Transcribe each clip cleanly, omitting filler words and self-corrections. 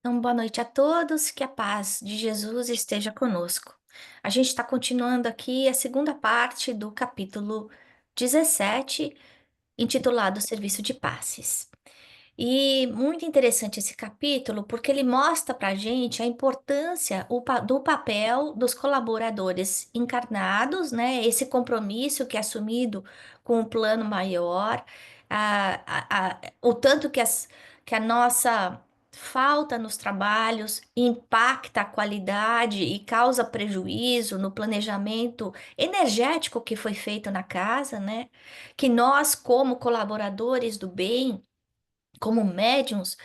Então, boa noite a todos, que a paz de Jesus esteja conosco. A gente está continuando aqui a segunda parte do capítulo 17, intitulado Serviço de Passes. E muito interessante esse capítulo, porque ele mostra para a gente a importância do papel dos colaboradores encarnados, né? Esse compromisso que é assumido com o plano maior, o tanto que a nossa falta nos trabalhos impacta a qualidade e causa prejuízo no planejamento energético que foi feito na casa, né? Que nós, como colaboradores do bem, como médiums,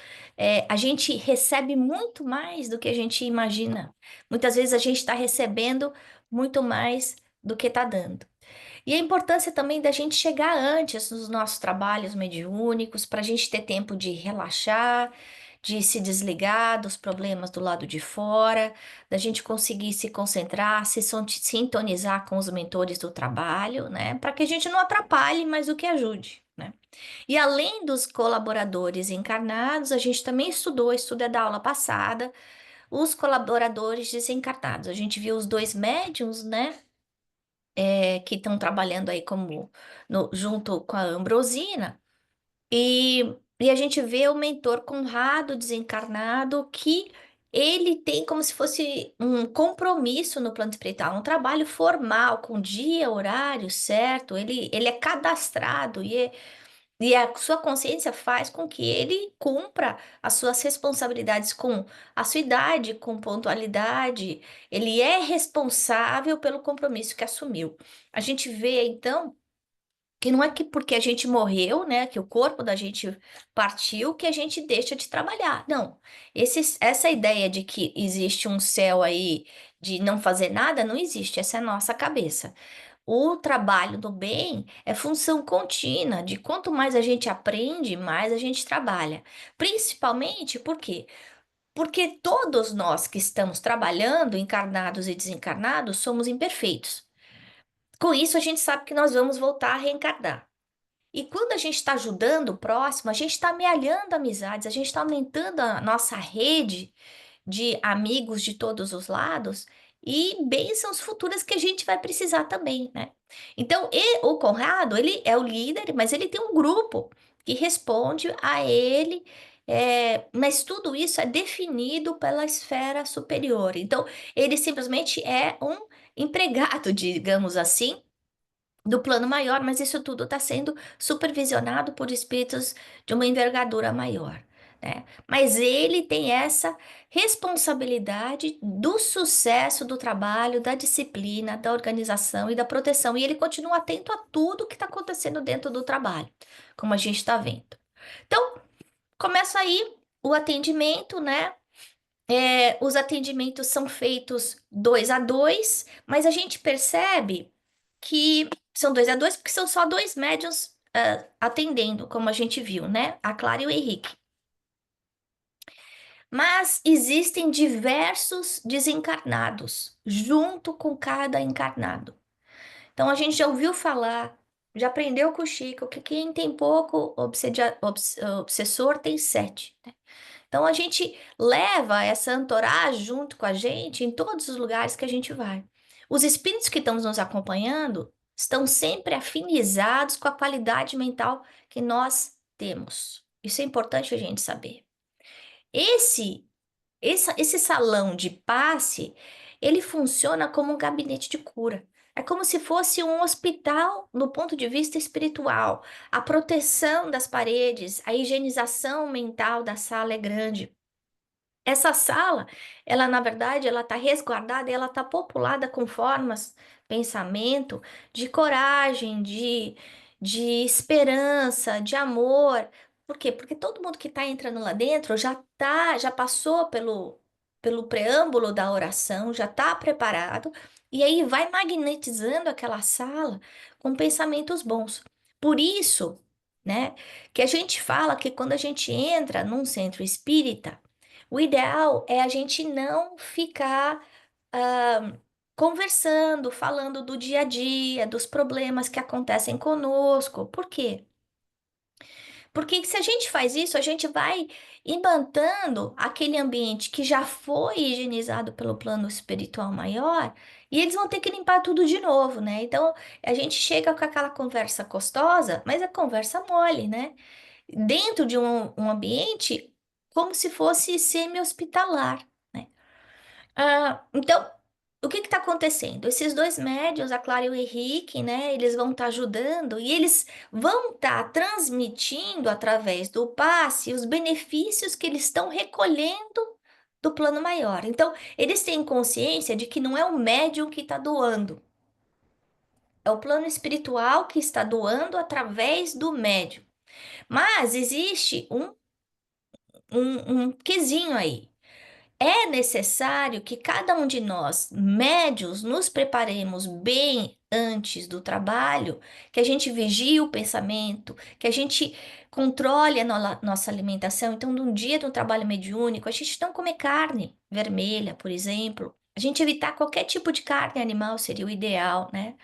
a gente recebe muito mais do que a gente imagina. Muitas vezes a gente está recebendo muito mais do que está dando. E a importância também da gente chegar antes nos nossos trabalhos mediúnicos, para a gente ter tempo de relaxar, de se desligar dos problemas do lado de fora, da gente conseguir se concentrar, sintonizar com os mentores do trabalho, né? Para que a gente não atrapalhe, mas o que ajude, né? E além dos colaboradores encarnados, a gente também estuda da aula passada, os colaboradores desencarnados. A gente viu os dois médiums, né? Que estão trabalhando aí junto com a Ambrosina, e a gente vê o mentor Conrado desencarnado, que ele tem como se fosse um compromisso no plano espiritual, um trabalho formal, com dia, horário certo, ele é cadastrado e a sua consciência faz com que ele cumpra as suas responsabilidades com a sua idade, com pontualidade. Ele é responsável pelo compromisso que assumiu. A gente vê, então, que não é que porque a gente morreu, né, que o corpo da gente partiu, que a gente deixa de trabalhar. Não. Essa ideia de que existe um céu aí de não fazer nada, não existe. Essa é a nossa cabeça. O trabalho do bem é função contínua, de quanto mais a gente aprende, mais a gente trabalha. Principalmente por quê? Porque todos nós que estamos trabalhando, encarnados e desencarnados, somos imperfeitos. Com isso, a gente sabe que nós vamos voltar a reencarnar. E quando a gente está ajudando o próximo, a gente está amealhando amizades, a gente está aumentando a nossa rede de amigos de todos os lados e bênçãos futuras que a gente vai precisar também, né? Então, o Conrado, ele é o líder, mas ele tem um grupo que responde a ele, mas tudo isso é definido pela esfera superior. Então, ele simplesmente é um empregado, digamos assim, do plano maior, mas isso tudo está sendo supervisionado por espíritos de uma envergadura maior, né? Mas ele tem essa responsabilidade do sucesso do trabalho, da disciplina, da organização e da proteção, e ele continua atento a tudo que está acontecendo dentro do trabalho, como a gente está vendo. Então, começa aí o atendimento, né? Os atendimentos são feitos 2 a 2, mas a gente percebe que são 2 a 2 porque são só dois médiuns atendendo, como a gente viu, né? A Clara e o Henrique. Mas existem diversos desencarnados junto com cada encarnado. Então a gente já ouviu falar, já aprendeu com o Chico que quem tem pouco obsessor tem sete, né? Então a gente leva essa entourage junto com a gente em todos os lugares que a gente vai. Os espíritos que estão nos acompanhando estão sempre afinizados com a qualidade mental que nós temos. Isso é importante a gente saber. Esse esse salão de passe, ele funciona como um gabinete de cura. É como se fosse um hospital no ponto de vista espiritual. A proteção das paredes, a higienização mental da sala é grande. Essa sala, ela na verdade, ela está resguardada e ela está populada com formas, pensamento de coragem, de esperança, de amor. Por quê? Porque todo mundo que está entrando lá dentro já passou pelo preâmbulo da oração, já está preparado, e aí vai magnetizando aquela sala com pensamentos bons. Por isso, né, que a gente fala que quando a gente entra num centro espírita, o ideal é a gente não ficar conversando, falando do dia a dia, dos problemas que acontecem conosco. Por quê? Porque se a gente faz isso, a gente vai imantando aquele ambiente que já foi higienizado pelo plano espiritual maior, e eles vão ter que limpar tudo de novo, né? Então, a gente chega com aquela conversa gostosa, mas é conversa mole, né? Dentro de um ambiente como se fosse semi-hospitalar, né? Então, o que está acontecendo? Esses dois médiuns, a Clara e o Henrique, né? Eles vão estar ajudando e eles vão estar transmitindo através do passe os benefícios que eles estão recolhendo do plano maior. Então, eles têm consciência de que não é o médium que está doando, é o plano espiritual que está doando através do médium. Mas existe um quesinho aí. É necessário que cada um de nós, médios, nos preparemos bem antes do trabalho, que a gente vigie o pensamento, que a gente controle a nossa alimentação. Então, num dia do trabalho mediúnico, a gente não comer carne vermelha, por exemplo. A gente evitar qualquer tipo de carne animal seria o ideal, né?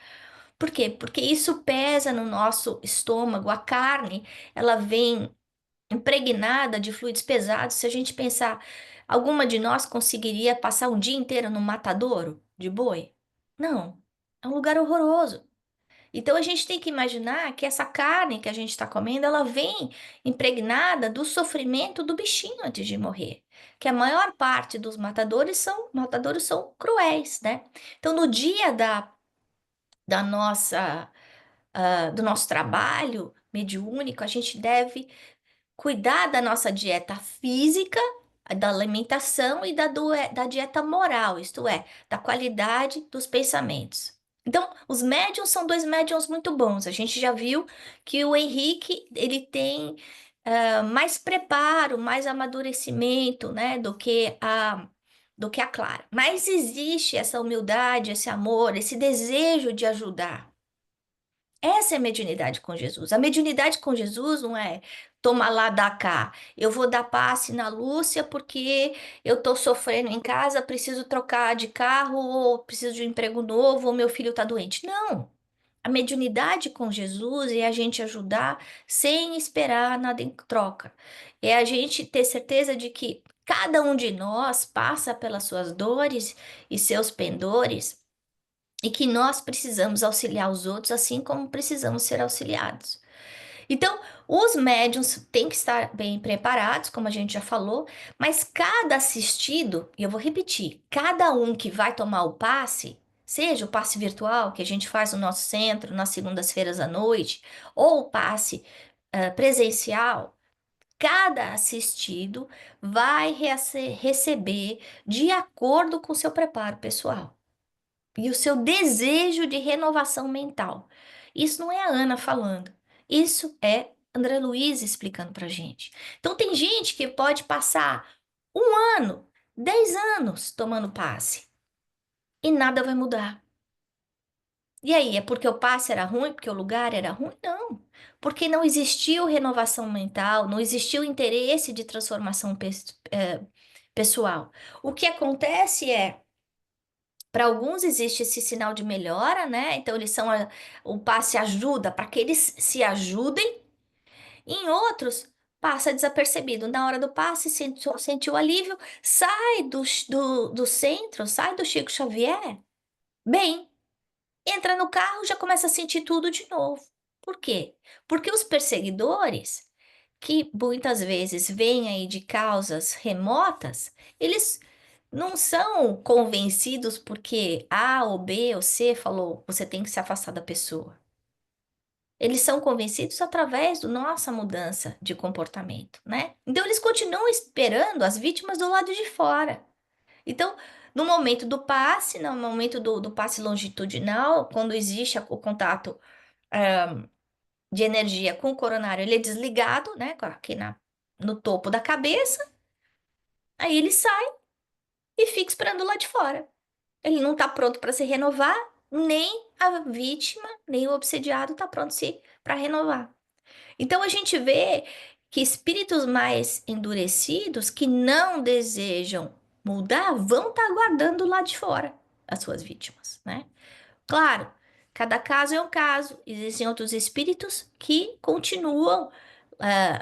Por quê? Porque isso pesa no nosso estômago. A carne, ela vem impregnada de fluidos pesados. Se a gente pensar, alguma de nós conseguiria passar um dia inteiro no matadouro de boi? Não, é um lugar horroroso. Então a gente tem que imaginar que essa carne que a gente está comendo, ela vem impregnada do sofrimento do bichinho antes de morrer. Que a maior parte dos matadouros são cruéis, né? Então no dia da nossa, do nosso trabalho mediúnico, a gente deve cuidar da nossa dieta física, da alimentação e da dieta moral, isto é, da qualidade dos pensamentos. Então, os médiums são dois médiums muito bons. A gente já viu que o Henrique, ele tem mais preparo, mais amadurecimento, né, do que a Clara. Mas existe essa humildade, esse amor, esse desejo de ajudar. Essa é a mediunidade com Jesus. A mediunidade com Jesus não é toma lá, dá cá. Eu vou dar passe na Lúcia porque eu tô sofrendo em casa, preciso trocar de carro, ou preciso de um emprego novo, ou meu filho tá doente. Não. A mediunidade com Jesus é a gente ajudar sem esperar nada em troca. É a gente ter certeza de que cada um de nós passa pelas suas dores e seus pendores e que nós precisamos auxiliar os outros assim como precisamos ser auxiliados. Então, os médiums têm que estar bem preparados, como a gente já falou, mas cada assistido, e eu vou repetir, cada um que vai tomar o passe, seja o passe virtual que a gente faz no nosso centro nas segundas-feiras à noite, ou o passe presencial, cada assistido vai receber de acordo com o seu preparo pessoal e o seu desejo de renovação mental. Isso não é a Ana falando, isso é André Luiz explicando pra gente. Então tem gente que pode passar 1 ano, 10 anos tomando passe e nada vai mudar. E aí, é porque o passe era ruim, porque o lugar era ruim? Não. Porque não existiu renovação mental, não existiu interesse de transformação pessoal. O que acontece é para alguns existe esse sinal de melhora, né? Então eles são o passe ajuda para que eles se ajudem. Em outros passa desapercebido. Na hora do passe sentiu alívio, sai do centro, sai do Chico Xavier. Bem, entra no carro, já começa a sentir tudo de novo. Por quê? Porque os perseguidores, que muitas vezes vêm aí de causas remotas, eles não são convencidos porque A ou B ou C falou, você tem que se afastar da pessoa. Eles são convencidos através da nossa mudança de comportamento, né? Então eles continuam esperando as vítimas do lado de fora. Então, no momento do passe, no momento do passe longitudinal, quando existe o contato de energia com o coronário, ele é desligado, né? Aqui no topo da cabeça, aí ele sai e fica esperando lá de fora. Ele não está pronto para se renovar, nem a vítima, nem o obsediado está pronto para renovar. Então a gente vê que espíritos mais endurecidos que não desejam mudar vão estar aguardando lá de fora as suas vítimas, né? Claro, cada caso é um caso. Existem outros espíritos que continuam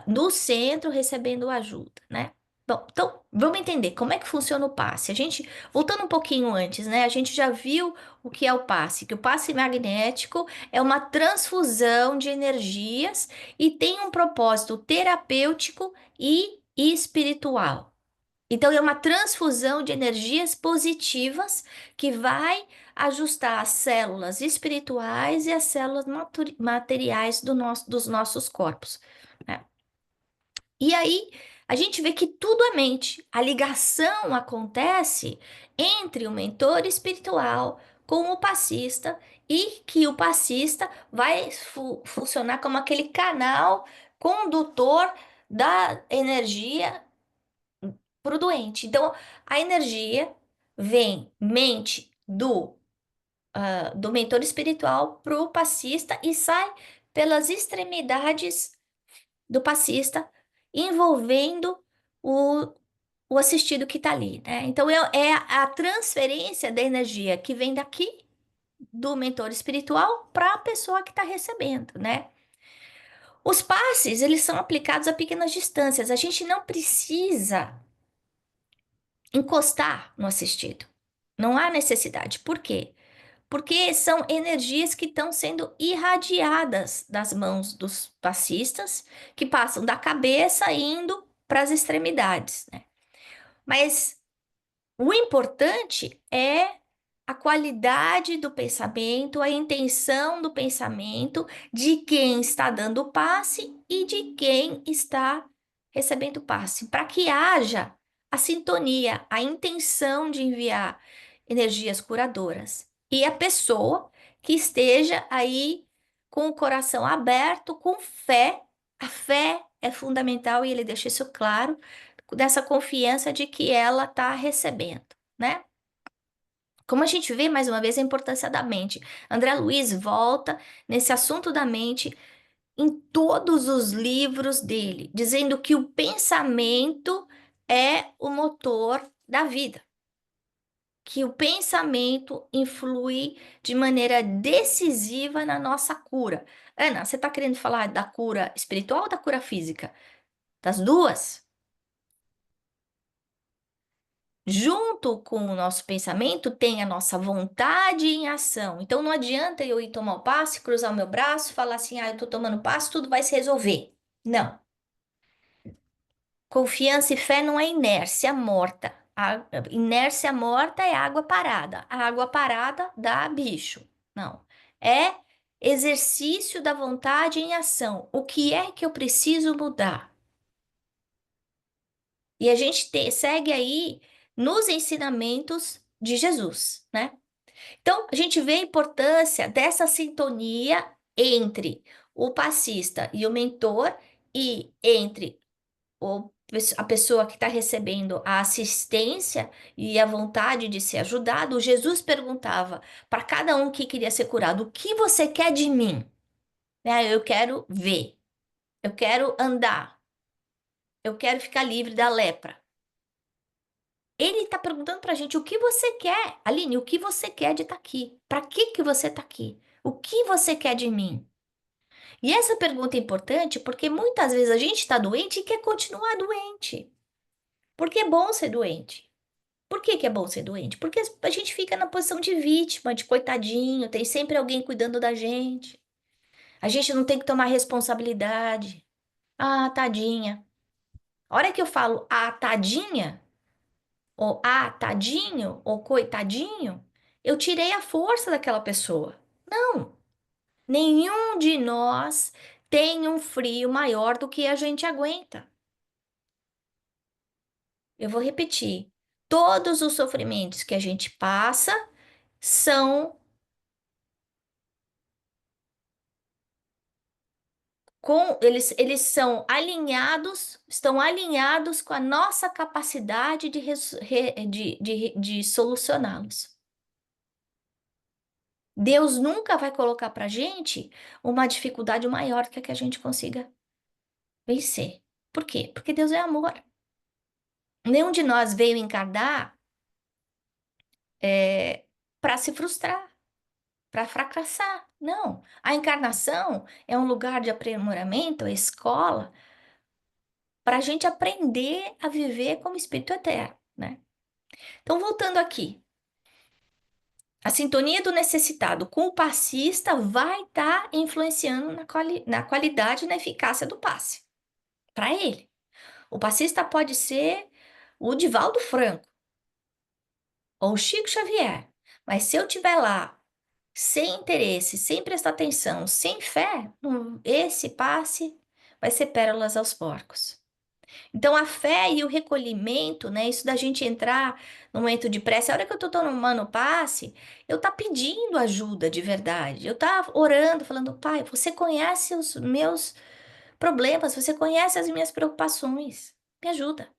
no centro recebendo ajuda, né? Bom, então vamos entender como é que funciona o passe. A gente, voltando um pouquinho antes, né? A gente já viu o que é o passe, que o passe magnético é uma transfusão de energias e tem um propósito terapêutico e espiritual. Então, é uma transfusão de energias positivas que vai ajustar as células espirituais e as células materiais dos nossos corpos, né? E aí, a gente vê que tudo é mente. A ligação acontece entre o mentor espiritual com o passista e que o passista vai funcionar como aquele canal condutor da energia para o doente. Então, a energia vem mente do mentor espiritual para o passista e sai pelas extremidades do passista, envolvendo o, o assistido que está ali, né? Então, é a transferência da energia que vem daqui, do mentor espiritual, para a pessoa que está recebendo, né? Os passes, eles são aplicados a pequenas distâncias. A gente não precisa encostar no assistido. Não há necessidade. Por quê? Porque são energias que estão sendo irradiadas das mãos dos passistas, que passam da cabeça indo para as extremidades, né? Mas o importante é a qualidade do pensamento, a intenção do pensamento de quem está dando o passe e de quem está recebendo o passe, para que haja a sintonia, a intenção de enviar energias curadoras. E a pessoa que esteja aí com o coração aberto, com fé, a fé é fundamental e ele deixa isso claro, dessa confiança de que ela está recebendo, né? Como a gente vê mais uma vez a importância da mente. André Luiz volta nesse assunto da mente em todos os livros dele, dizendo que o pensamento é o motor da vida, que o pensamento influi de maneira decisiva na nossa cura. Ana, você está querendo falar da cura espiritual ou da cura física? Das duas? Junto com o nosso pensamento tem a nossa vontade em ação. Então não adianta eu ir tomar o passe, cruzar o meu braço, falar assim: "Ah, eu tô tomando passe, tudo vai se resolver". Não. Confiança e fé não é inércia morta. A inércia morta é água parada. A água parada dá bicho. Não. É exercício da vontade em ação. O que é que eu preciso mudar? E a gente segue aí nos ensinamentos de Jesus, né? Então, a gente vê a importância dessa sintonia entre o passista e o mentor e entre a pessoa que está recebendo a assistência e a vontade de ser ajudado. Jesus perguntava para cada um que queria ser curado: o que você quer de mim? Né? Eu quero ver, eu quero andar, eu quero ficar livre da lepra. Ele está perguntando para a gente o que você quer, Aline, o que você quer de estar aqui? Para que você está aqui? O que você quer de mim? E essa pergunta é importante porque muitas vezes a gente está doente e quer continuar doente. Porque é bom ser doente. Por que que é bom ser doente? Porque a gente fica na posição de vítima, de coitadinho, tem sempre alguém cuidando da gente. A gente não tem que tomar responsabilidade. Ah, tadinha. A hora que eu falo ah, tadinha, ou ah, tadinho, ou coitadinho, eu tirei a força daquela pessoa. Não, nenhum de nós tem um frio maior do que a gente aguenta. Eu vou repetir. Todos os sofrimentos que a gente passa são eles são alinhados, estão alinhados com a nossa capacidade de solucioná-los. Deus nunca vai colocar para gente uma dificuldade maior que a que a gente consiga vencer. Por quê? Porque Deus é amor. Nenhum de nós veio encarnar para se frustrar, para fracassar. Não. A encarnação é um lugar de aprimoramento, é escola, para a gente aprender a viver como espírito eterno, né? Então, voltando aqui, a sintonia do necessitado com o passista vai estar influenciando na qualidade e na eficácia do passe para ele. O passista pode ser o Divaldo Franco ou o Chico Xavier, mas se eu tiver lá sem interesse, sem prestar atenção, sem fé, esse passe vai ser pérolas aos porcos. Então, a fé e o recolhimento, né? Isso da gente entrar no momento de prece, a hora que eu tô tomando passe, eu tá pedindo ajuda de verdade. Eu tá orando, falando, Pai, você conhece os meus problemas, você conhece as minhas preocupações. Me ajuda.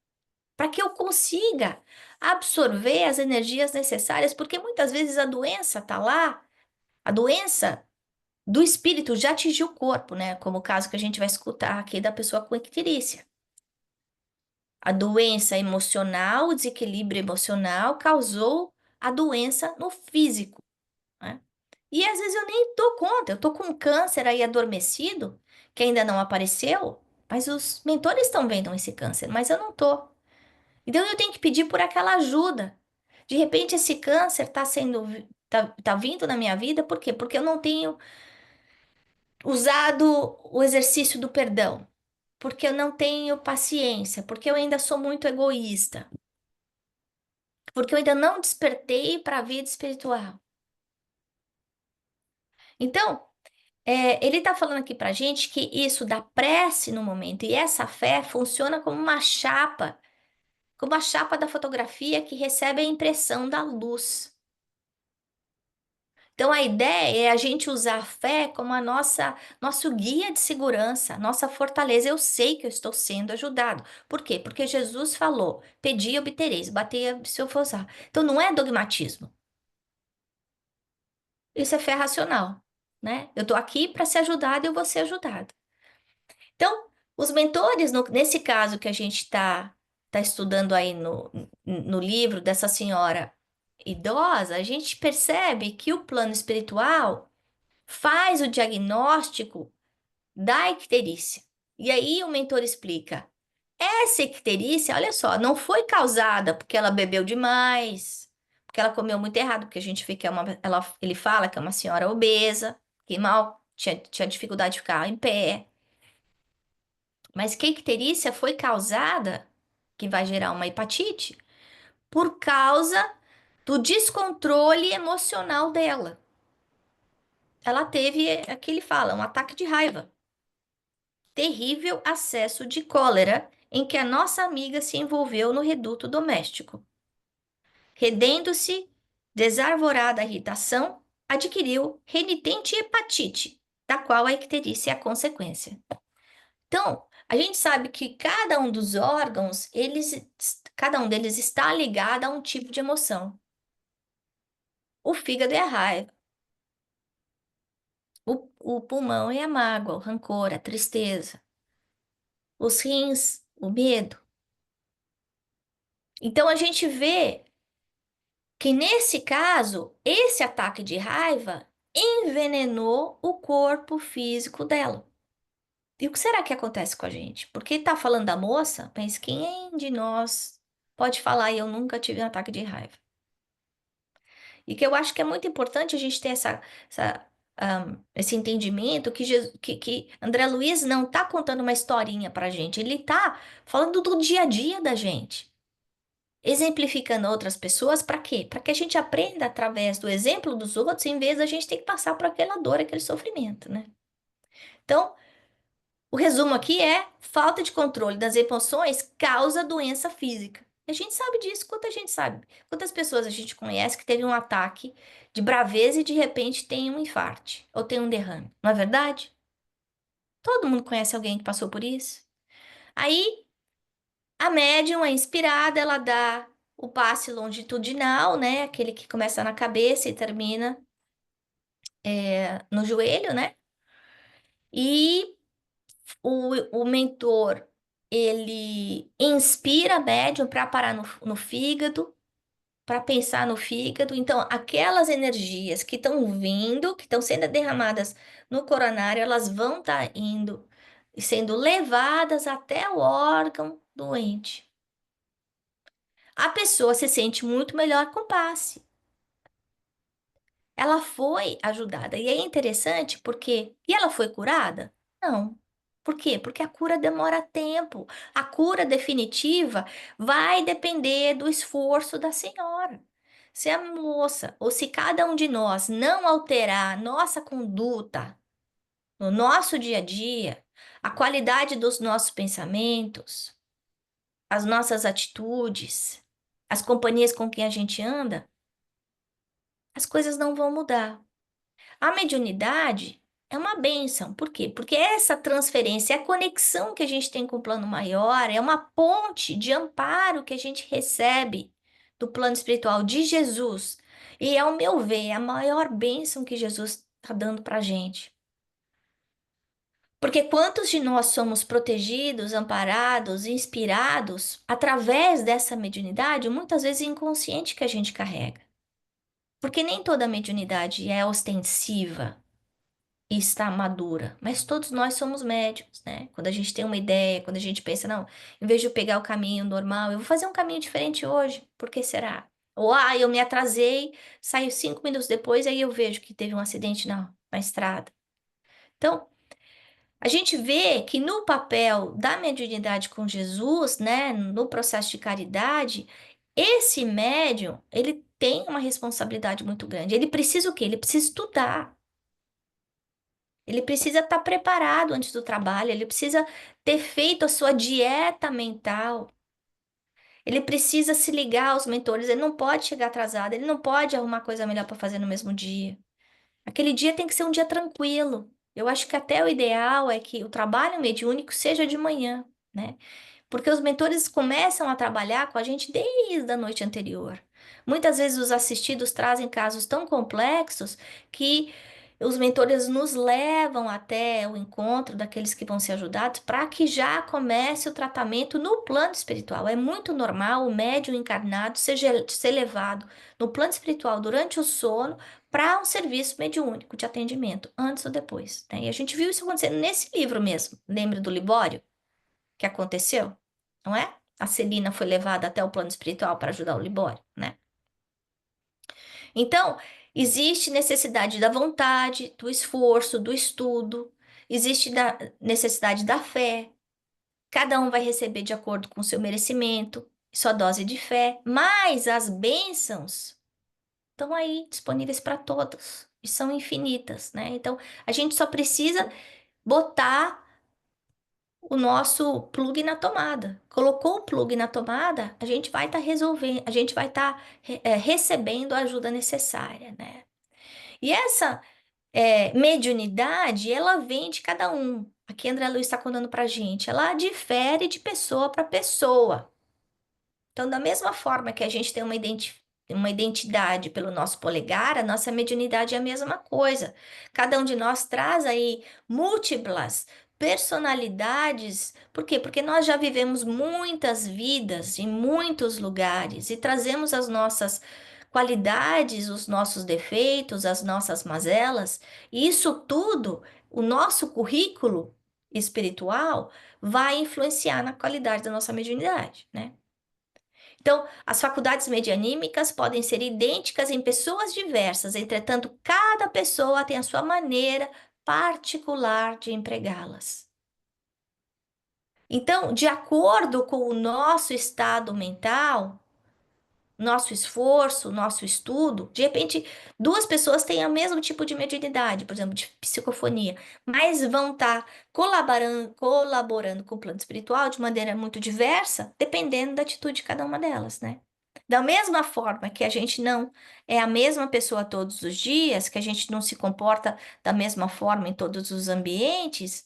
Para que eu consiga absorver as energias necessárias, porque muitas vezes a doença tá lá, a doença do espírito já atingiu o corpo, né? Como o caso que a gente vai escutar aqui da pessoa com icterícia. A doença emocional, o desequilíbrio emocional causou a doença no físico, né? E às vezes eu nem dou conta, eu tô com um câncer aí adormecido, que ainda não apareceu, mas os mentores estão vendo esse câncer, mas eu não tô. Então eu tenho que pedir por aquela ajuda. De repente esse câncer tá sendo, tá vindo na minha vida, por quê? Porque eu não tenho usado o exercício do perdão, porque eu não tenho paciência, porque eu ainda sou muito egoísta. Porque eu ainda não despertei para a vida espiritual. Então, ele está falando aqui para gente que isso da prece no momento e essa fé funciona como a chapa da fotografia que recebe a impressão da luz. Então, a ideia é a gente usar a fé como a nosso guia de segurança, nossa fortaleza. Eu sei que eu estou sendo ajudado. Por quê? Porque Jesus falou: pedi e obtereis, batei se eu for usar. Então, não é dogmatismo. Isso é fé racional, né? Eu tô aqui para ser ajudado e eu vou ser ajudado. Então, os mentores, nesse caso que a gente tá estudando aí no livro dessa senhora idosa, a gente percebe que o plano espiritual faz o diagnóstico da icterícia. E aí o mentor explica: essa icterícia, olha só, não foi causada porque ela bebeu demais, porque ela comeu muito errado, porque a gente vê que ele fala que é uma senhora obesa, que mal tinha dificuldade de ficar em pé. Mas que icterícia foi causada, que vai gerar uma hepatite, por causa do descontrole emocional dela. Ela teve, aqui ele fala, um ataque de raiva. Terrível acesso de cólera em que a nossa amiga se envolveu no reduto doméstico. Redendo-se, desarvorada a irritação, adquiriu renitente hepatite, da qual a icterícia é a consequência. Então, a gente sabe que cada um dos órgãos, cada um deles está ligado a um tipo de emoção. O fígado é a raiva, o pulmão é a mágoa, o rancor, a tristeza, os rins, o medo. Então, a gente vê que nesse caso, esse ataque de raiva envenenou o corpo físico dela. E o que será que acontece com a gente? Porque tá falando da moça, mas quem de nós pode falar, eu nunca tive um ataque de raiva? E que eu acho que é muito importante a gente ter esse entendimento que, que André Luiz não tá contando uma historinha pra gente, ele tá falando do dia a dia da gente. Exemplificando outras pessoas, para quê? Para que a gente aprenda através do exemplo dos outros, em vez da gente ter que passar por aquela dor, aquele sofrimento, né? Então, o resumo aqui é: falta de controle das emoções causa doença física. A gente sabe disso, quanta gente sabe. Quantas pessoas a gente conhece que teve um ataque de braveza e de repente tem um infarte ou tem um derrame, não é verdade? Todo mundo conhece alguém que passou por isso. Aí a médium é inspirada, ela dá o passe longitudinal, né? Aquele que começa na cabeça e termina no joelho, né? E o mentor, ele inspira a médium para parar no fígado, para pensar no fígado. Então, aquelas energias que estão vindo, que estão sendo derramadas no coronário, elas vão estar indo e sendo levadas até o órgão doente. A pessoa se sente muito melhor com passe. Ela foi ajudada. E é interessante porque. E ela foi curada? Não. Por quê? Porque a cura demora tempo. A cura definitiva vai depender do esforço da senhora. Se a moça, ou se cada um de nós não alterar a nossa conduta no nosso dia a dia, a qualidade dos nossos pensamentos, as nossas atitudes, as companhias com quem a gente anda, as coisas não vão mudar. A mediunidade é uma bênção. Por quê? Porque essa transferência, a conexão que a gente tem com o plano maior, é uma ponte de amparo que a gente recebe do plano espiritual de Jesus. E, ao meu ver, é a maior bênção que Jesus está dando para a gente. Porque quantos de nós somos protegidos, amparados, inspirados através dessa mediunidade, muitas vezes inconsciente que a gente carrega? Porque nem toda mediunidade é ostensiva e está madura, mas todos nós somos médiums, né? Quando a gente tem uma ideia, quando a gente pensa, não, em vez de eu pegar o caminho normal, eu vou fazer um caminho diferente hoje, por que será? Ou, eu me atrasei, saio 5 minutos depois, aí eu vejo que teve um acidente na estrada. Então, a gente vê que no papel da mediunidade com Jesus, né, no processo de caridade, esse médium, ele tem uma responsabilidade muito grande. Ele precisa o quê? Ele precisa estudar. Ele precisa estar preparado antes do trabalho, ele precisa ter feito a sua dieta mental. Ele precisa se ligar aos mentores, ele não pode chegar atrasado, ele não pode arrumar coisa melhor para fazer no mesmo dia. Aquele dia tem que ser um dia tranquilo. Eu acho que até o ideal é que o trabalho mediúnico seja de manhã, né? Porque os mentores começam a trabalhar com a gente desde a noite anterior. Muitas vezes os assistidos trazem casos tão complexos que os mentores nos levam até o encontro daqueles que vão ser ajudados para que já comece o tratamento no plano espiritual. É muito normal o médium encarnado ser levado no plano espiritual durante o sono para um serviço mediúnico de atendimento, antes ou depois, né? E a gente viu isso acontecendo nesse livro mesmo. Lembra do Libório? Que aconteceu, não é? A Celina foi levada até o plano espiritual para ajudar o Libório, né? Então, existe necessidade da vontade, do esforço, do estudo, existe da necessidade da fé. Cada um vai receber de acordo com o seu merecimento, sua dose de fé, mas as bênçãos estão aí disponíveis para todos e são infinitas, né? Então, a gente só precisa botar o nosso plug na tomada. Colocou o plug na tomada, a gente vai estar resolvendo, a gente vai estar recebendo a ajuda necessária, né? E essa mediunidade, ela vem de cada um. Aqui a André Luiz está contando pra gente, ela difere de pessoa para pessoa. Então, da mesma forma que a gente tem uma identidade pelo nosso polegar, a nossa mediunidade é a mesma coisa. Cada um de nós traz aí múltiplas personalidades. Por quê? Porque nós já vivemos muitas vidas em muitos lugares e trazemos as nossas qualidades, os nossos defeitos, as nossas mazelas, e isso tudo, o nosso currículo espiritual vai influenciar na qualidade da nossa mediunidade, né? Então, as faculdades medianímicas podem ser idênticas em pessoas diversas, entretanto, cada pessoa tem a sua maneira particular de empregá-las. Então, de acordo com o nosso estado mental, nosso esforço, nosso estudo, de repente, duas pessoas têm o mesmo tipo de mediunidade, por exemplo, de psicofonia, mas vão estar colaborando com o plano espiritual de maneira muito diversa, dependendo da atitude de cada uma delas, né? Da mesma forma que a gente não é a mesma pessoa todos os dias, que a gente não se comporta da mesma forma em todos os ambientes,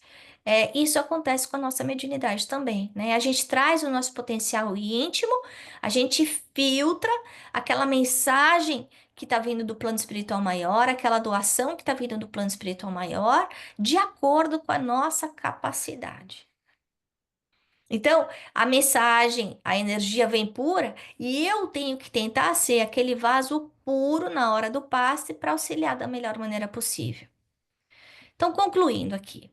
isso acontece com a nossa mediunidade também, né? A gente traz o nosso potencial íntimo, a gente filtra aquela mensagem que está vindo do plano espiritual maior, aquela doação que está vindo do plano espiritual maior, de acordo com a nossa capacidade. Então, a mensagem, a energia vem pura e eu tenho que tentar ser aquele vaso puro na hora do passe para auxiliar da melhor maneira possível. Então, concluindo aqui,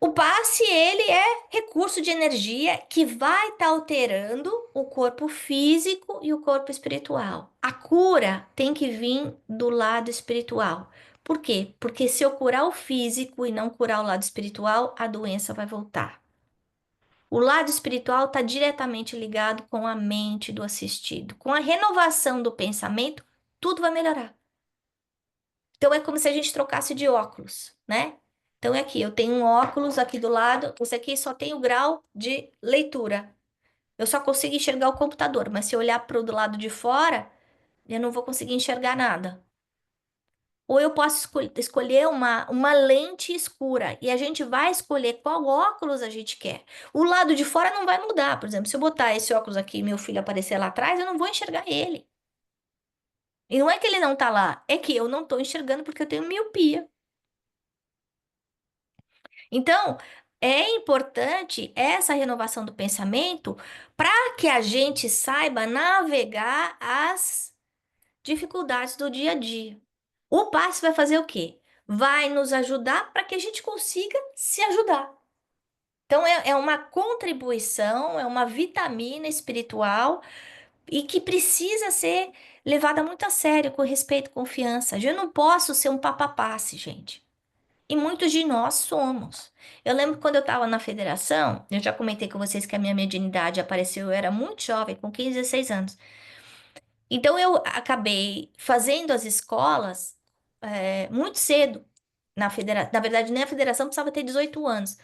O passe, ele é recurso de energia que vai estar alterando o corpo físico e o corpo espiritual. A cura tem que vir do lado espiritual. Por quê? Porque se eu curar o físico e não curar o lado espiritual, a doença vai voltar. O lado espiritual está diretamente ligado com a mente do assistido. Com a renovação do pensamento, tudo vai melhorar. Então é como se a gente trocasse de óculos, né? Então é aqui, eu tenho um óculos aqui do lado, esse aqui só tem o grau de leitura. Eu só consigo enxergar o computador, mas se eu olhar para o do lado de fora, eu não vou conseguir enxergar nada. Ou eu posso escolher uma lente escura e a gente vai escolher qual óculos a gente quer. O lado de fora não vai mudar. Por exemplo, se eu botar esse óculos aqui e meu filho aparecer lá atrás, eu não vou enxergar ele. E não é que ele não tá lá, é que eu não estou enxergando porque eu tenho miopia. Então, é importante essa renovação do pensamento para que a gente saiba navegar as dificuldades do dia a dia. O passe vai fazer o quê? Vai nos ajudar para que a gente consiga se ajudar. Então, é uma contribuição, é uma vitamina espiritual e que precisa ser levada muito a sério, com respeito e confiança. Eu não posso ser um passe, gente. E muitos de nós somos. Eu lembro quando eu estava na federação, eu já comentei com vocês que a minha mediunidade apareceu, eu era muito jovem, com 15, 16 anos. Então eu acabei fazendo as escolas muito cedo na federação. Na verdade, nem a federação precisava ter 18 anos.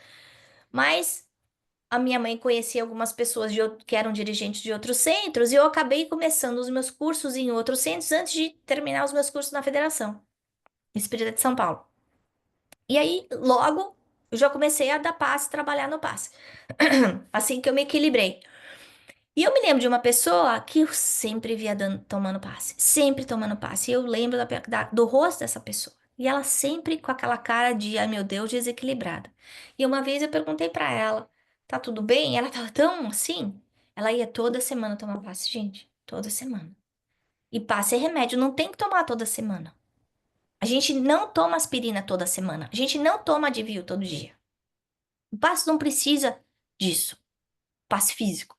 Mas a minha mãe conhecia algumas pessoas que eram dirigentes de outros centros e eu acabei começando os meus cursos em outros centros antes de terminar os meus cursos na federação, Espírita de São Paulo. E aí, logo, eu já comecei a dar passe, trabalhar no passe. Assim que eu me equilibrei. E eu me lembro de uma pessoa que eu sempre via tomando passe, sempre tomando passe. E eu lembro do rosto dessa pessoa. E ela sempre com aquela cara de, ai meu Deus, desequilibrada. E uma vez eu perguntei pra ela, tá tudo bem? Ela tava tão assim. Ela ia toda semana tomar passe, gente, toda semana. E passe é remédio, não tem que tomar toda semana. A gente não toma aspirina toda semana. A gente não toma Advil todo dia. O passe não precisa disso. Passe físico.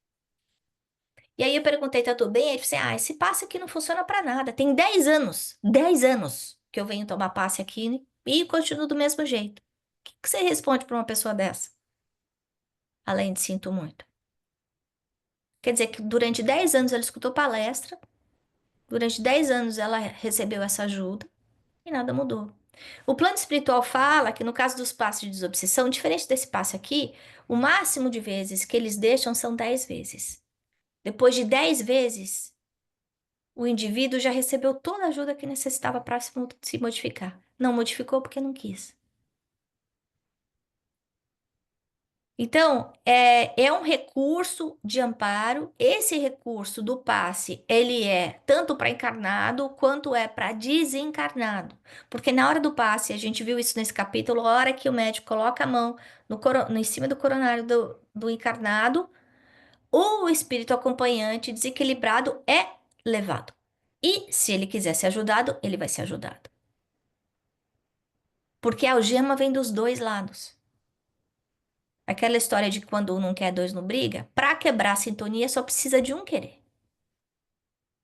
E aí eu perguntei, tá tudo bem? Ele disse, ah, esse passe aqui não funciona pra nada. Tem 10 anos que eu venho tomar passe aqui e continuo do mesmo jeito. O que que você responde pra uma pessoa dessa? Além de sinto muito. Quer dizer que durante 10 anos ela escutou palestra, durante 10 anos ela recebeu essa ajuda e nada mudou. O plano espiritual fala que no caso dos passos de desobsessão, diferente desse passe aqui, o máximo de vezes que eles deixam são 10 vezes. Depois de 10 vezes, o indivíduo já recebeu toda a ajuda que necessitava para se modificar. Não modificou porque não quis. Então, é um recurso de amparo. Esse recurso do passe, ele é tanto para encarnado quanto é para desencarnado. Porque na hora do passe, a gente viu isso nesse capítulo, a hora que o médico coloca a mão em cima do coronário do encarnado, o espírito acompanhante desequilibrado é levado. E se ele quiser ser ajudado, ele vai ser ajudado. Porque a algema vem dos dois lados. Aquela história de quando um não quer, dois não briga, para quebrar a sintonia só precisa de um querer.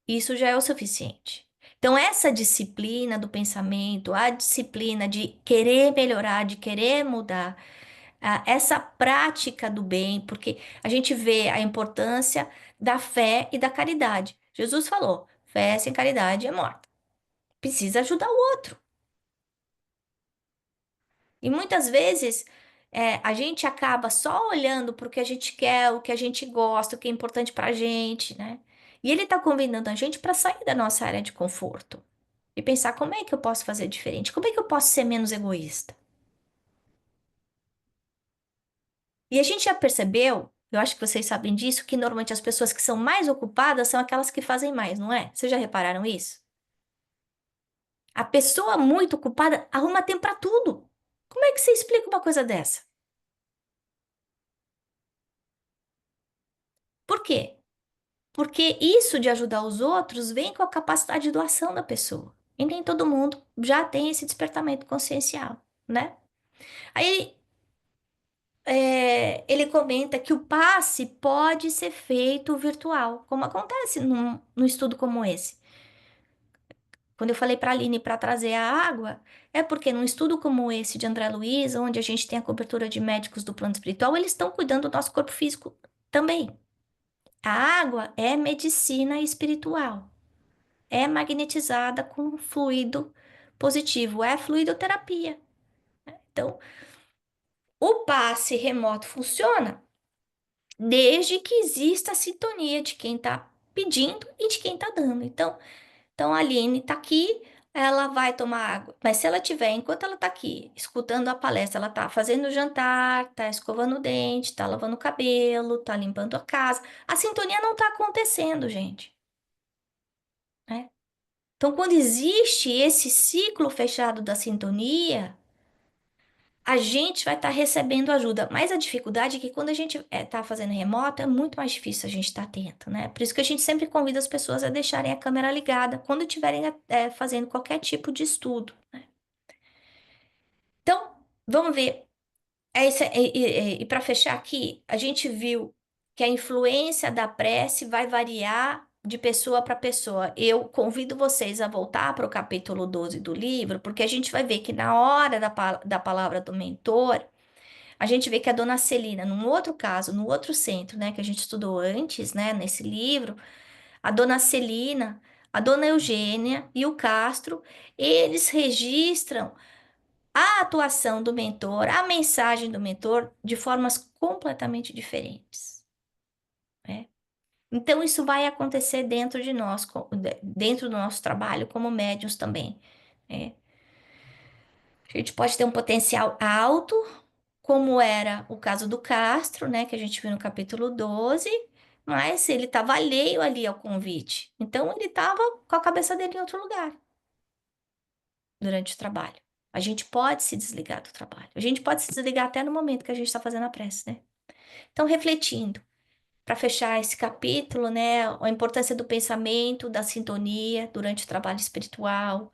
Isso já é o suficiente. Então, essa disciplina do pensamento, a disciplina de querer melhorar, de querer mudar, essa prática do bem, porque a gente vê a importância da fé e da caridade. Jesus falou: fé sem caridade é morta. Precisa ajudar o outro. E muitas vezes a gente acaba só olhando para o que a gente quer, o que a gente gosta, o que é importante para a gente, né? E ele está convidando a gente para sair da nossa área de conforto e pensar como é que eu posso fazer diferente, como é que eu posso ser menos egoísta. E a gente já percebeu, eu acho que vocês sabem disso, que normalmente as pessoas que são mais ocupadas são aquelas que fazem mais, não é? Vocês já repararam isso? A pessoa muito ocupada arruma tempo para tudo. Como é que você explica uma coisa dessa? Por quê? Porque isso de ajudar os outros vem com a capacidade de doação da pessoa. E nem todo mundo já tem esse despertamento consciencial, né? Aí, ele comenta que o passe pode ser feito virtual, como acontece num estudo como esse. Quando eu falei para a Aline para trazer a água, é porque num estudo como esse de André Luiz, onde a gente tem a cobertura de médicos do plano espiritual, eles estão cuidando do nosso corpo físico também. A água é medicina espiritual, é magnetizada com fluido positivo, é fluidoterapia. Então, o passe remoto funciona desde que exista a sintonia de quem está pedindo e de quem está dando. Então a Aline está aqui, ela vai tomar água. Mas se ela tiver, enquanto ela está aqui, escutando a palestra, ela está fazendo o jantar, está escovando o dente, está lavando o cabelo, está limpando a casa. A sintonia não está acontecendo, gente, né? Então, quando existe esse ciclo fechado da sintonia, a gente vai estar recebendo ajuda. Mas a dificuldade é que quando a gente está fazendo remoto, é muito mais difícil a gente estar atento, né? Por isso que a gente sempre convida as pessoas a deixarem a câmera ligada quando estiverem fazendo qualquer tipo de estudo. Então, vamos ver. E para fechar aqui, a gente viu que a influência da prece vai variar de pessoa para pessoa. Eu convido vocês a voltar para o capítulo 12 do livro, porque a gente vai ver que na hora da palavra do mentor, a gente vê que a dona Celina, num outro caso, no outro centro, né, que a gente estudou antes, né, nesse livro, a dona Celina, a dona Eugênia e o Castro, eles registram a atuação do mentor, a mensagem do mentor de formas completamente diferentes, né? Então, isso vai acontecer dentro de nós, dentro do nosso trabalho como médiuns também, né? A gente pode ter um potencial alto, como era o caso do Castro, né, que a gente viu no capítulo 12, mas ele estava alheio ali ao convite. Então, ele estava com a cabeça dele em outro lugar durante o trabalho. A gente pode se desligar do trabalho. A gente pode se desligar até no momento que a gente está fazendo a prece, né? Então, refletindo, para fechar esse capítulo, né, a importância do pensamento, da sintonia durante o trabalho espiritual,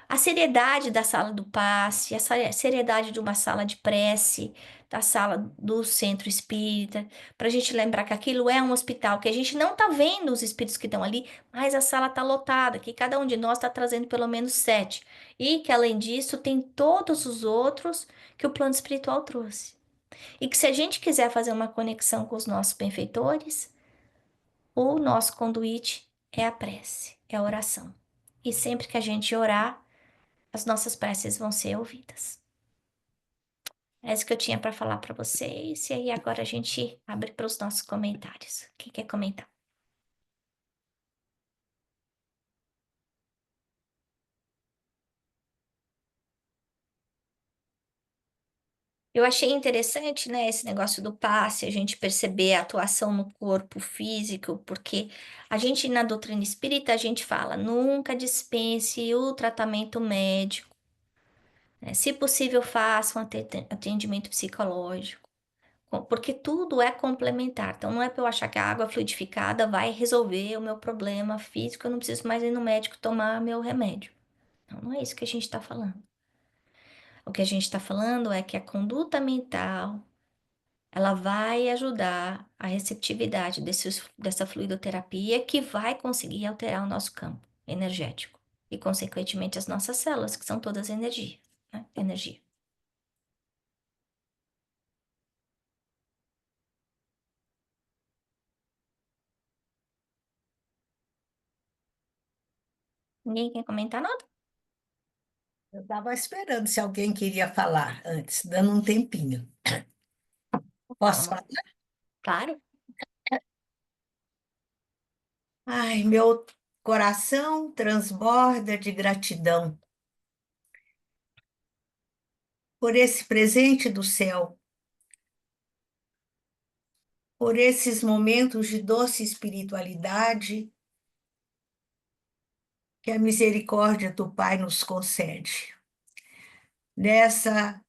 a seriedade da sala do passe, essa seriedade de uma sala de prece, da sala do centro espírita, para a gente lembrar que aquilo é um hospital, que a gente não está vendo os espíritos que estão ali, mas a sala está lotada, que cada um de nós está trazendo pelo menos 7, e que além disso tem todos os outros que o plano espiritual trouxe. E que se a gente quiser fazer uma conexão com os nossos benfeitores, o nosso conduíte é a prece, é a oração. E sempre que a gente orar, as nossas preces vão ser ouvidas. É isso que eu tinha para falar para vocês. E aí agora a gente abre para os nossos comentários. Quem quer comentar? Eu achei interessante, né, esse negócio do passe, a gente perceber a atuação no corpo físico, porque a gente na doutrina espírita a gente fala, nunca dispense o tratamento médico, né? Se possível, faça um atendimento psicológico. Porque tudo é complementar. Então, não é para eu achar que a água fluidificada vai resolver o meu problema físico, eu não preciso mais ir no médico tomar meu remédio. Não, não é isso que a gente está falando. O que a gente está falando é que a conduta mental, ela vai ajudar a receptividade dessa fluidoterapia que vai conseguir alterar o nosso campo energético e, consequentemente, as nossas células, que são todas energia, né? Energia. Ninguém quer comentar nada? Eu estava esperando se alguém queria falar antes, dando um tempinho. Posso Vamos lá. falar? Claro. Ai, meu coração transborda de gratidão por esse presente do céu, por esses momentos de doce espiritualidade que a misericórdia do Pai nos concede. Nessa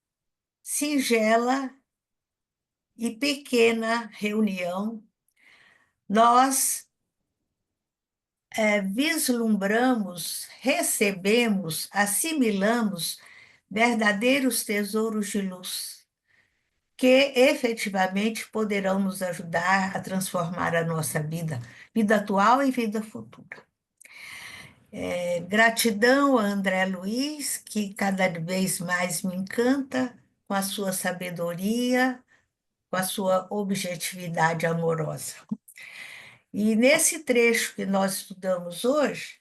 singela e pequena reunião, nós vislumbramos, recebemos, assimilamos verdadeiros tesouros de luz que efetivamente poderão nos ajudar a transformar a nossa vida atual e vida futura. Gratidão a André Luiz, que cada vez mais me encanta com a sua sabedoria, com a sua objetividade amorosa. E nesse trecho que nós estudamos hoje,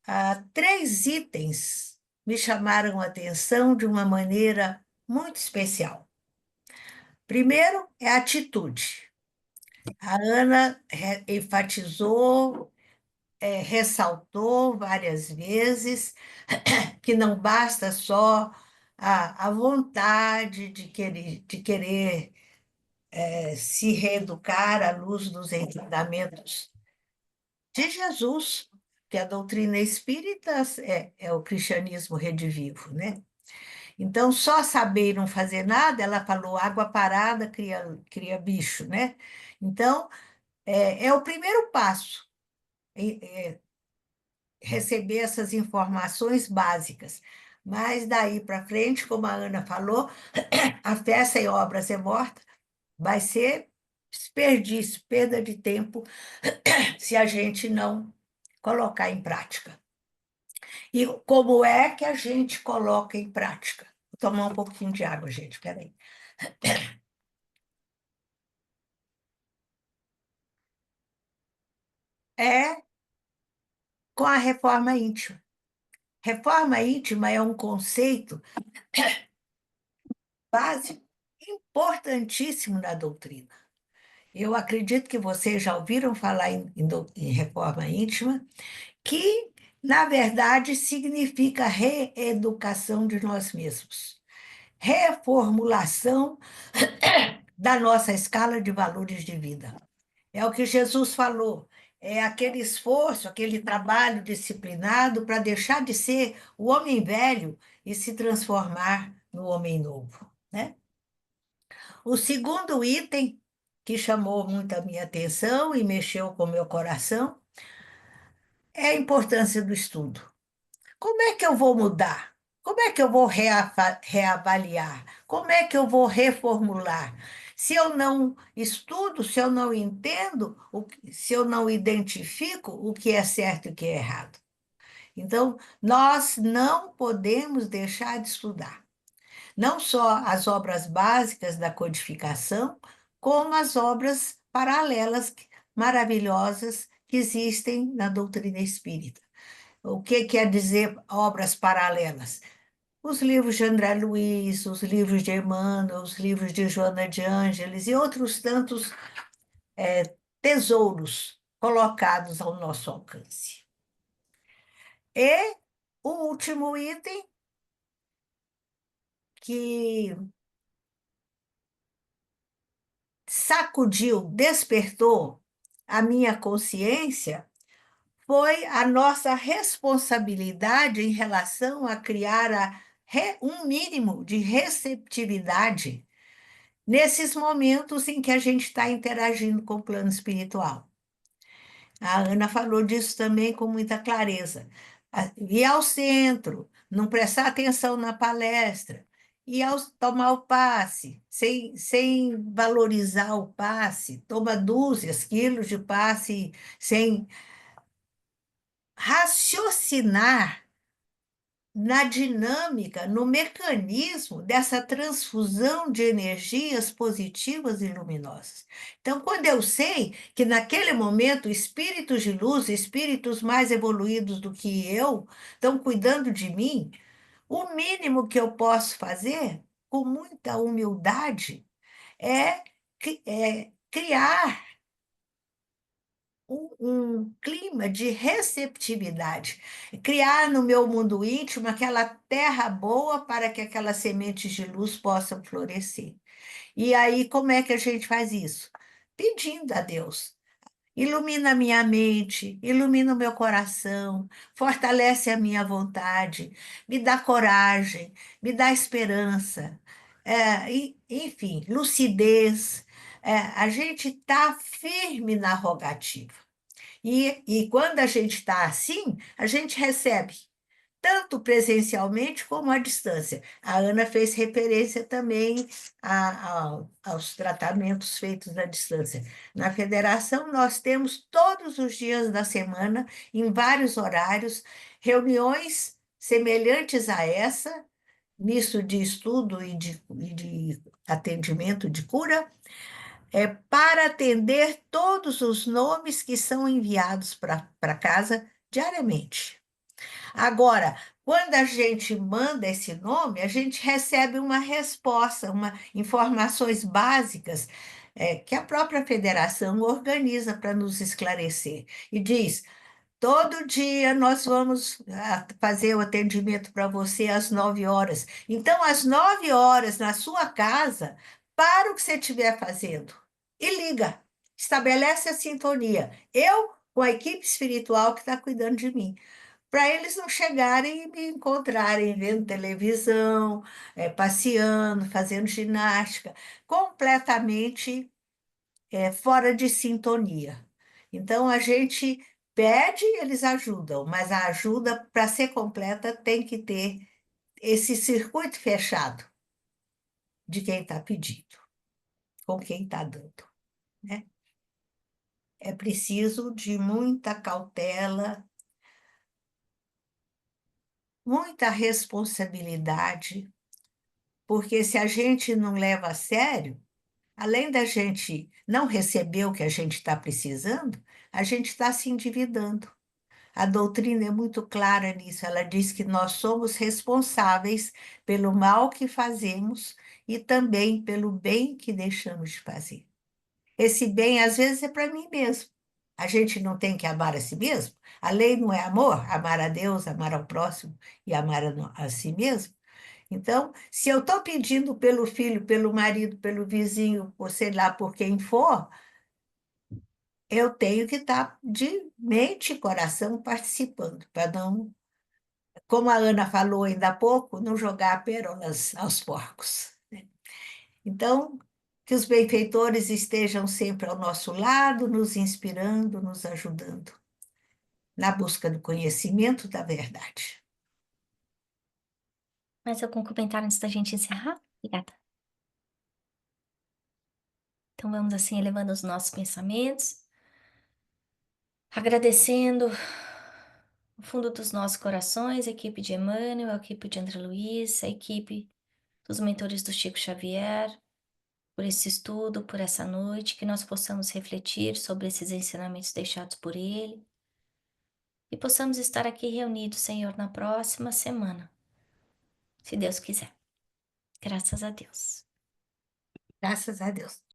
há 3 itens me chamaram a atenção de uma maneira muito especial. Primeiro é a atitude. A Ana enfatizou, ressaltou várias vezes que não basta só a vontade de querer se reeducar à luz dos ensinamentos de Jesus, que a doutrina espírita é o cristianismo redivivo, né? Então, só saber e não fazer nada, ela falou, água parada cria bicho, né? Então, é o primeiro passo, receber essas informações básicas. Mas daí para frente, como a Ana falou, a fé sem obras é morta, vai ser desperdício, perda de tempo, se a gente não colocar em prática. E como é que a gente coloca em prática? Vou tomar um pouquinho de água, gente, peraí. É com a reforma íntima. Reforma íntima é um conceito básico, importantíssimo na doutrina. Eu acredito que vocês já ouviram falar em reforma íntima, que, na verdade, significa reeducação de nós mesmos, reformulação da nossa escala de valores de vida. É o que Jesus falou, é aquele esforço, aquele trabalho disciplinado para deixar de ser o homem velho e se transformar no homem novo, né? O segundo item que chamou muito a minha atenção e mexeu com o meu coração é a importância do estudo. Como é que eu vou mudar? Como é que eu vou reavaliar? Como é que eu vou reformular? Se eu não estudo, se eu não entendo, se eu não identifico o que é certo e o que é errado. Então, nós não podemos deixar de estudar. Não só as obras básicas da codificação, como as obras paralelas maravilhosas que existem na doutrina espírita. O que quer dizer obras paralelas? Os livros de André Luiz, os livros de Emmanuel, os livros de Joana de Ângeles e outros tantos tesouros colocados ao nosso alcance. E o último item que sacudiu, despertou a minha consciência foi a nossa responsabilidade em relação a criar um mínimo de receptividade nesses momentos em que a gente está interagindo com o plano espiritual. A Ana falou disso também com muita clareza. Ir ao centro, não prestar atenção na palestra, tomar o passe, sem valorizar o passe, toma dúzias, quilos de passe, sem raciocinar na dinâmica, no mecanismo dessa transfusão de energias positivas e luminosas. Então, quando eu sei que naquele momento espíritos de luz, espíritos mais evoluídos do que eu, estão cuidando de mim, o mínimo que eu posso fazer, com muita humildade, é criar um clima de receptividade, criar no meu mundo íntimo aquela terra boa para que aquelas sementes de luz possam florescer. E aí, como é que a gente faz isso? Pedindo a Deus. Ilumina a minha mente, ilumina o meu coração, fortalece a minha vontade, me dá coragem, me dá esperança, enfim, lucidez. A gente está firme na rogativa. E quando a gente está assim, a gente recebe tanto presencialmente como à distância. A Ana fez referência também aos tratamentos feitos à distância. Na federação, nós temos todos os dias da semana, em vários horários, reuniões semelhantes a essa, misto de estudo e de atendimento de cura, para atender todos os nomes que são enviados para casa diariamente. Agora, quando a gente manda esse nome, a gente recebe uma resposta, informações básicas, que a própria federação organiza para nos esclarecer. E diz: todo dia nós vamos fazer o atendimento para você às 9 horas. Então, às 9 horas, na sua casa, para o que você estiver fazendo e liga. Estabelece a sintonia. Eu com a equipe espiritual que está cuidando de mim. Para eles não chegarem e me encontrarem vendo televisão, passeando, fazendo ginástica, completamente fora de sintonia. Então, a gente pede, eles ajudam, mas a ajuda, para ser completa, tem que ter esse circuito fechado de quem está pedindo, com quem está dando, né? É preciso de muita cautela, muita responsabilidade, porque se a gente não leva a sério, além da gente não receber o que a gente está precisando, a gente está se endividando. A doutrina é muito clara nisso. Ela diz que nós somos responsáveis pelo mal que fazemos e também pelo bem que deixamos de fazer. Esse bem, às vezes, é para mim mesmo. A gente não tem que amar a si mesmo? A lei não é amor? Amar a Deus, amar ao próximo e amar a si mesmo? Então, se eu estou pedindo pelo filho, pelo marido, pelo vizinho, ou sei lá por quem for, eu tenho que estar de mente e coração participando, para não, como a Ana falou ainda há pouco, não jogar pérolas aos porcos. Então, que os benfeitores estejam sempre ao nosso lado, nos inspirando, nos ajudando na busca do conhecimento da verdade. Mais algum comentário antes da gente encerrar? Obrigada. Então vamos assim elevando os nossos pensamentos, agradecendo o fundo dos nossos corações, a equipe de Emmanuel, a equipe de André Luiz, a equipe dos mentores do Chico Xavier, por esse estudo, por essa noite, que nós possamos refletir sobre esses ensinamentos deixados por ele e possamos estar aqui reunidos, Senhor, na próxima semana, se Deus quiser. Graças a Deus. Graças a Deus.